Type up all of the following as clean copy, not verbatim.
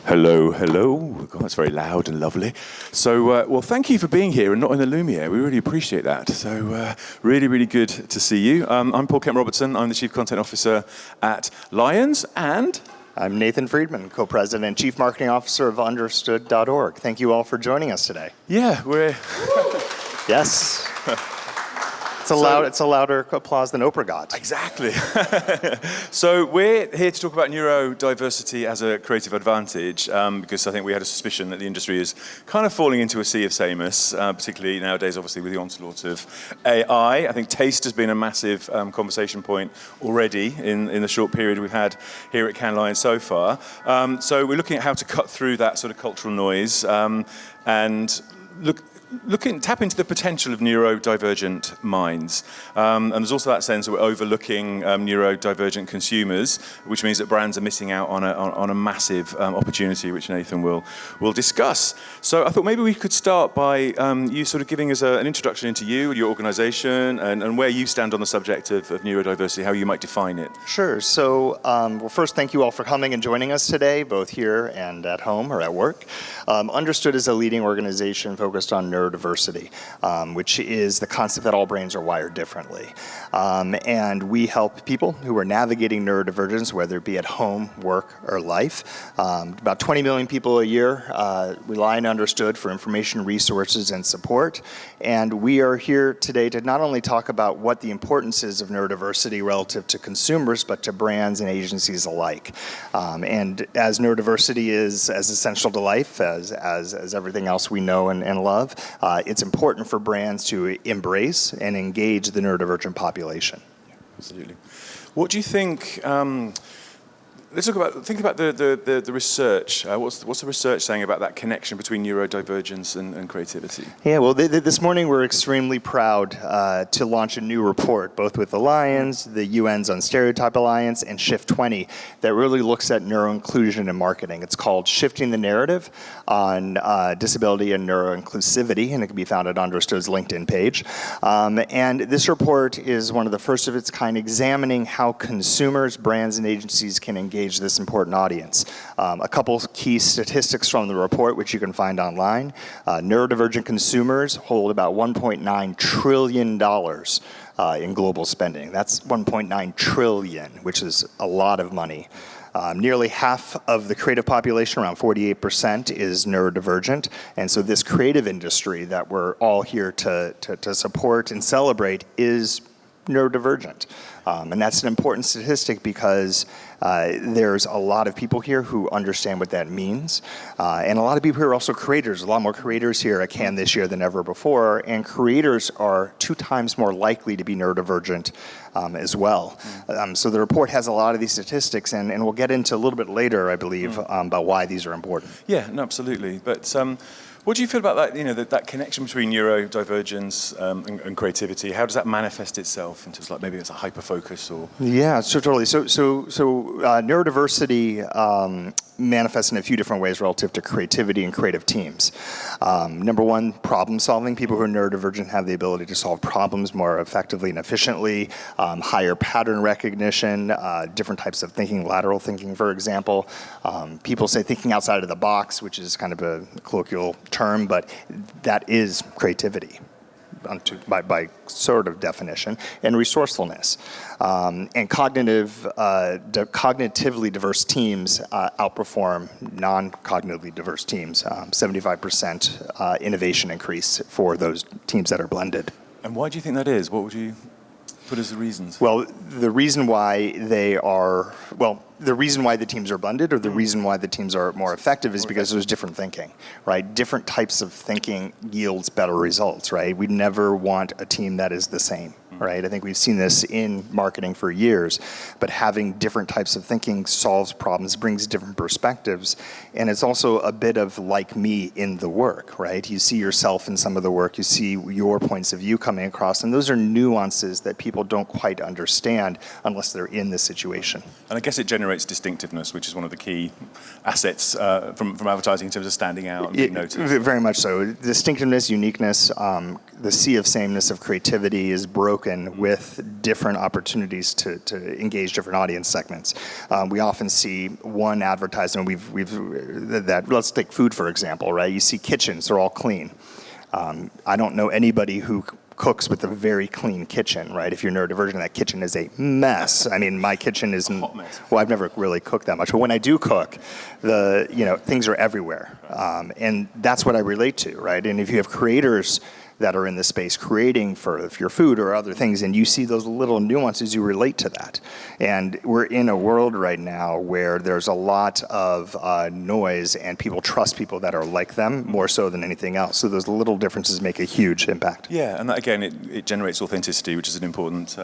Hello, hello. God, that's very loud and lovely. So, well, thank you for being here and not in the Lumiere. We really appreciate that. So, really, really good to see you. I'm Kemp Robertson. I'm the Chief Content Officer at Lions, and I'm Nathan Friedman, Co-President and Chief Marketing Officer of Understood.org. Thank you all for joining us today. yeah, we're... Yes. It's a louder applause than Oprah got. Exactly. So we're here to talk about neurodiversity as a creative advantage, because I think we had a suspicion that the industry is kind of falling into a sea of sameness, particularly nowadays, obviously, with the onslaught of AI. I think taste has been a massive conversation point already in the short period we've had here at Cannes Lions so far. So we're looking at how to cut through that sort of cultural noise and tap into the potential of neurodivergent minds. And there's also that sense that we're overlooking neurodivergent consumers, which means that brands are missing out on a massive opportunity, which Nathan will discuss. So I thought maybe we could start by you sort of giving us an introduction into you, your organization, and where you stand on the subject of neurodiversity, how you might define it. Sure. So, well, first, thank you all for coming and joining us today, both here and at home or at work. Understood is a leading organization focused on neurodiversity, which is the concept that all brains are wired differently. And we help people who are navigating neurodivergence, whether it be at home, work, or life. About 20 million people a year rely on Understood for information, resources, and support. And we are here today to not only talk about what the importance is of neurodiversity relative to consumers, but to brands and agencies alike. And as neurodiversity is as essential to life as everything else we know and love, it's important for brands to embrace and engage the neurodivergent population. Yeah, absolutely. What do you think? Let's think about the research. What's the research saying about that connection between neurodivergence and creativity? Yeah, well, this morning we're extremely proud to launch a new report, both with the Lions, the UN's Unstereotype Alliance, and Shift 20, that really looks at neuroinclusion in marketing. It's called Shifting the Narrative on Disability and Neuroinclusivity, and it can be found at Understood's LinkedIn page. And this report is one of the first of its kind, examining how consumers, brands, and agencies can engage this important audience. A couple key statistics from the report, which you can find online. Neurodivergent consumers hold about $1.9 trillion in global spending. That's 1.9 trillion, which is a lot of money. Nearly half of the creative population, around 48%, is neurodivergent. And so this creative industry that we're all here to support and celebrate is neurodivergent. And that's an important statistic because there's a lot of people here who understand what that means. And a lot of people here are also creators. A lot more creators here at Cannes this year than ever before. And creators are 2 times more likely to be neurodivergent as well. So the report has a lot of these statistics, and we'll get into a little bit later, I believe, about why these are important. Yeah, no, absolutely. But what do you feel about that? You know, that connection between neurodivergence and creativity. How does that manifest itself into, like, maybe it's a hyper focus or? Yeah, so totally. So neurodiversity manifests in a few different ways relative to creativity and creative teams. Number one, problem solving. People who are neurodivergent have the ability to solve problems more effectively and efficiently. Higher pattern recognition, different types of thinking, lateral thinking, for example. People say thinking outside of the box, which is kind of a colloquial term, but that is creativity by sort of definition, and resourcefulness. And cognitively diverse teams outperform non-cognitively diverse teams. 75% innovation increase for those teams that are blended. And why do you think that is? What would you put as the reasons? Well, the reason why the reason why the teams are blended, or the reason why the teams are more effective, is because there's different thinking, right? Different types of thinking yields better results, right? We never want a team that is the same, right? I think we've seen this in marketing for years, but having different types of thinking solves problems, brings different perspectives, and it's also a bit of like me in the work, right? You see yourself in some of the work, you see your points of view coming across, and those are nuances that people don't quite understand unless they're in the situation. And I guess it generates generates distinctiveness, which is one of the key assets from advertising in terms of standing out and being noticed. Very much so. Distinctiveness, uniqueness, the sea of sameness of creativity is broken with different opportunities to engage different audience segments. We often see one advertisement, let's take food for example, right? You see kitchens, they're all clean. I don't know anybody who cooks with a very clean kitchen, right? If you're neurodivergent, that kitchen is a mess. I mean, my kitchen is, well, I've never really cooked that much, but when I do cook, things are everywhere. And that's what I relate to, right? And if you have creators that are in the space creating for your food or other things, and you see those little nuances, you relate to that. And we're in a world right now where there's a lot of noise, and people trust people that are like them more so than anything else. So those little differences make a huge impact. Yeah, and that, again, it generates authenticity, which is an important,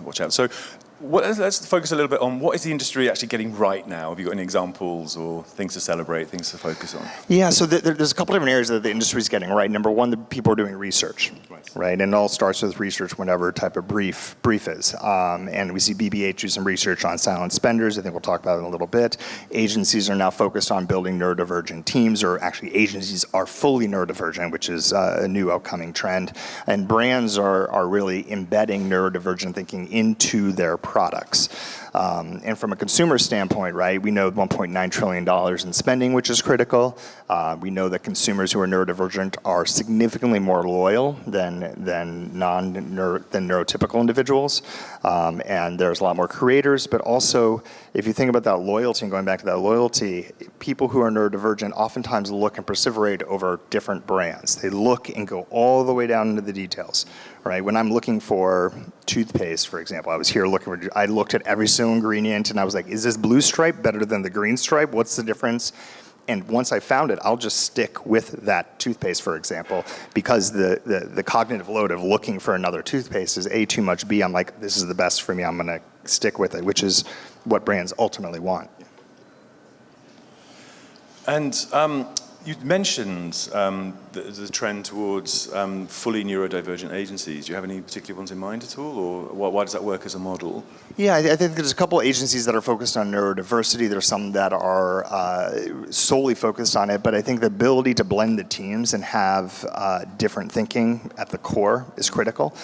watch out. So let's focus a little bit on what is the industry actually getting right now? Have you got any examples or things to celebrate, things to focus on? Yeah, so there's a couple different areas that the industry is getting right. Number one, the people are doing research, right? And it all starts with research, whatever type of brief is. And we see BBH do some research on silent spenders. I think we'll talk about it in a little bit. Agencies are now focused on building neurodivergent teams, or actually agencies are fully neurodivergent, which is a new upcoming trend. And brands are really embedding neurodivergent thinking into their products. And from a consumer standpoint, right, we know $1.9 trillion in spending, which is critical. We know that consumers who are neurodivergent are significantly more loyal than neurotypical individuals. And there's a lot more creators, but also if you think about that loyalty and going back to that loyalty, people who are neurodivergent oftentimes look and perseverate over different brands. They look and go all the way down into the details, right? When I'm looking for toothpaste, for example, I looked at every single ingredient and I was like, is this blue stripe better than the green stripe? What's the difference? And once I found it, I'll just stick with that toothpaste, for example, because the cognitive load of looking for another toothpaste is A, too much, B, I'm like, this is the best for me, I'm gonna stick with it, which is what brands ultimately want. And you mentioned the trend towards fully neurodivergent agencies. Do you have any particular ones in mind at all, or why does that work as a model? Yeah, I think there's a couple agencies that are focused on neurodiversity. There's some that are solely focused on it, but I think the ability to blend the teams and have different thinking at the core is critical.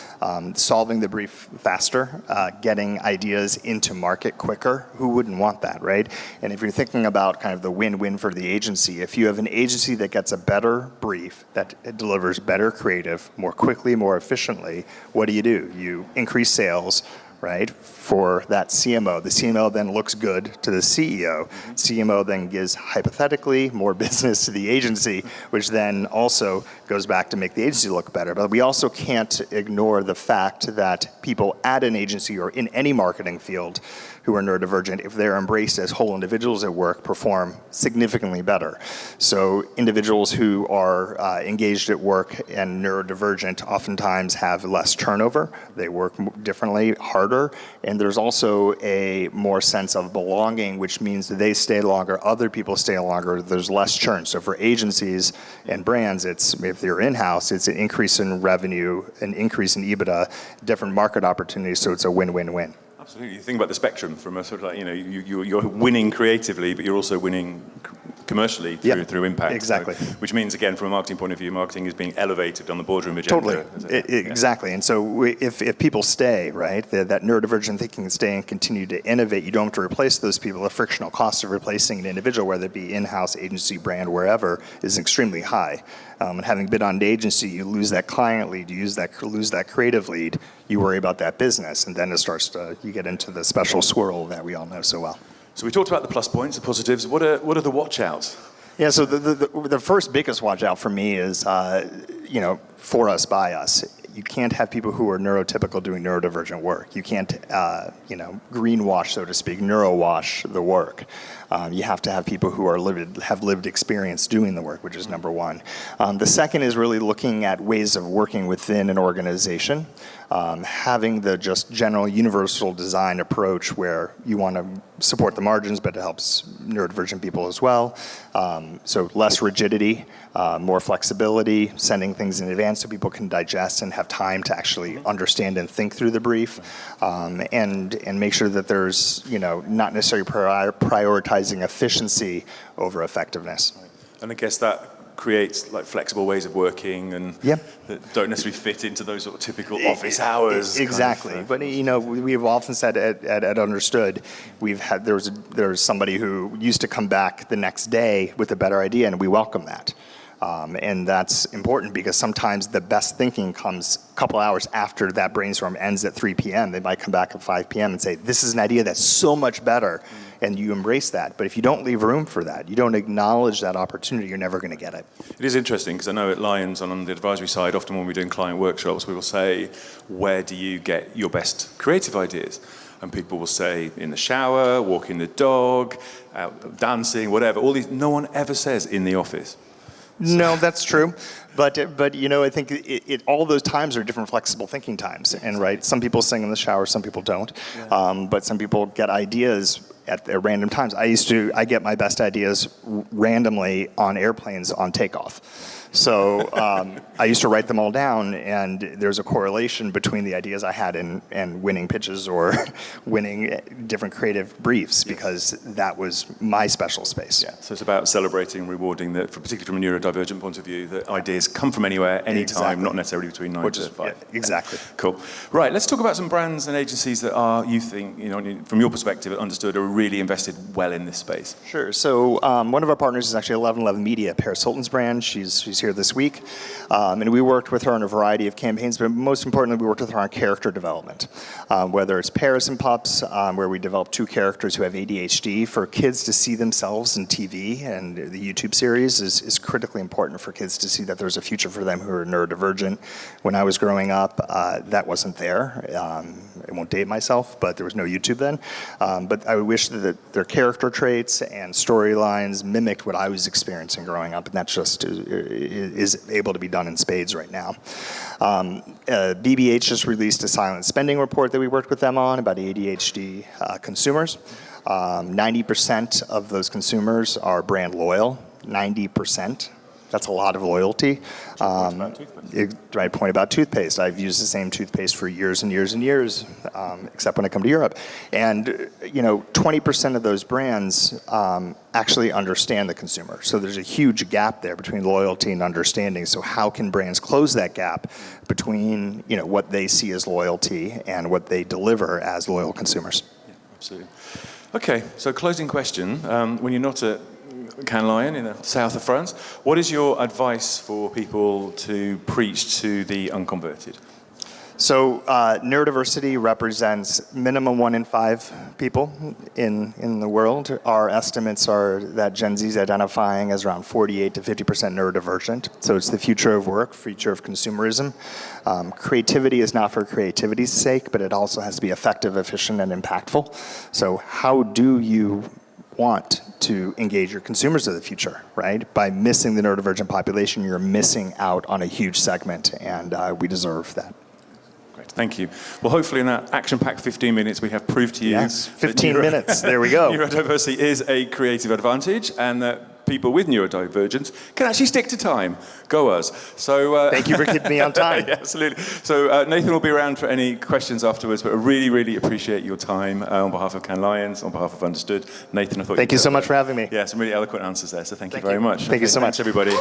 Solving the brief faster, getting ideas into market quicker. Who wouldn't want that, right? And if you're thinking about kind of the win-win for the agency, if you have an agency that gets a better brief, that delivers better creative more quickly, more efficiently, what do? You increase sales, right, for that CMO. The CMO then looks good to the CEO. CMO then gives, hypothetically, more business to the agency, which then also goes back to make the agency look better. But we also can't ignore the fact that people at an agency or in any marketing field who are neurodivergent, if they're embraced as whole individuals at work, perform significantly better. So individuals who are engaged at work and neurodivergent oftentimes have less turnover. They work differently, harder, and there's also a more sense of belonging, which means that they stay longer, other people stay longer, there's less churn. So for agencies and brands, if they're in-house, it's an increase in revenue, an increase in EBITDA, different market opportunities, so it's a win-win-win. Absolutely. You think about the spectrum from a sort of like, you're winning creatively, but you're also winning commercially through impact. Exactly. So, which means, again, from a marketing point of view, marketing is being elevated on the boardroom agenda. Totally. Exactly. And so if people stay, right, that neurodivergent thinking and stay and continue to innovate, you don't have to replace those people. The frictional cost of replacing an individual, whether it be in-house, agency, brand, wherever, is extremely high. And having been on an agency, you lose that client lead, you lose that creative lead, you worry about that business, and then it starts to, you get into the special swirl that we all know so well. So we talked about the plus points, the positives. What are the watch outs? Yeah, so the first biggest watch out for me is, for us, by us. You can't have people who are neurotypical doing neurodivergent work. You can't, greenwash, so to speak, neurowash the work. You have to have people who have lived experience doing the work, which is number one. The second is really looking at ways of working within an organization, having the just general universal design approach where you want to support the margins, but it helps neurodivergent people as well. So less rigidity, more flexibility, sending things in advance so people can digest and have time to actually understand and think through the brief, and make sure that there's, not necessarily prioritizing efficiency over effectiveness. And I guess that creates like flexible ways of working and that don't necessarily fit into those sort of typical office hours. Exactly. But we've often said at Understood, there's somebody who used to come back the next day with a better idea, and we welcome that. And that's important because sometimes the best thinking comes a couple hours after that brainstorm ends at 3 p.m. They might come back at 5 p.m. and say, this is an idea that's so much better, and you embrace that. But if you don't leave room for that, you don't acknowledge that opportunity, you're never going to get it. It is interesting because I know at Lions, on the advisory side, often when we're doing client workshops, we will say, where do you get your best creative ideas? And people will say, in the shower, walking the dog, out dancing, whatever. All these, no one ever says in the office. No, that's true. But I think all those times are different flexible thinking times. And right, some people sing in the shower, some people don't. Yeah. But some people get ideas at random times. I get my best ideas randomly on airplanes on takeoff. So I used to write them all down, and there's a correlation between the ideas I had and winning pitches or winning different creative briefs, because that was my special space. Yeah. So it's about celebrating and rewarding that, particularly from a neurodivergent point of view, that ideas come from anywhere, anytime, not necessarily between 9 to 5. Yeah, exactly. Cool. Right, let's talk about some brands and agencies that you think, from your perspective, Understood, are really invested well in this space. Sure. So one of our partners is actually 1111 Media, Paris Hilton's brand. She's here this week. And we worked with her on a variety of campaigns, but most importantly, we worked with her on character development. Whether it's Paris and Pups, where we developed 2 characters who have ADHD, for kids to see themselves in TV, and the YouTube series is critically important for kids to see that there's a future for them who are neurodivergent. When I was growing up, that wasn't there. I won't date myself, but there was no YouTube then. But I wish that their character traits and storylines mimicked what I was experiencing growing up, and that just is able to be done in spades right now. BBH just released a silent spending report that we worked with them on about ADHD consumers. 90% of those consumers are brand loyal. 90%. That's a lot of loyalty. Right point about toothpaste. I've used the same toothpaste for years and years and years, except when I come to Europe. And 20% of those brands actually understand the consumer. So there's a huge gap there between loyalty and understanding. So how can brands close that gap between what they see as loyalty and what they deliver as loyal consumers? Yeah, absolutely. Okay, so closing question. When you're not at Cannes Lion in the south of France, what is your advice for people to preach to the unconverted? So neurodiversity represents minimum 1 in 5 people in the world. Our estimates are that Gen Z is identifying as around 48 to 50% neurodivergent. So it's the future of work, future of consumerism. Creativity is not for creativity's sake, but it also has to be effective, efficient, and impactful. So how do you want to engage your consumers of the future, right? By missing the neurodivergent population, you're missing out on a huge segment, and we deserve that. Great, thank you. Well, hopefully in that action-packed 15 minutes, we have proved to you... Yes, 15 minutes, there we go. Neurodiversity is a creative advantage, and that people with neurodivergence can actually stick to time. Go us. So thank you for keeping me on time. Yeah, absolutely. So Nathan will be around for any questions afterwards, but I really, really appreciate your time on behalf of Cannes Lions, on behalf of Understood. Nathan, I thought Thank you so much for having me. Yeah, some really eloquent answers there, so thank you very much. Thank you so much. Thanks, everybody.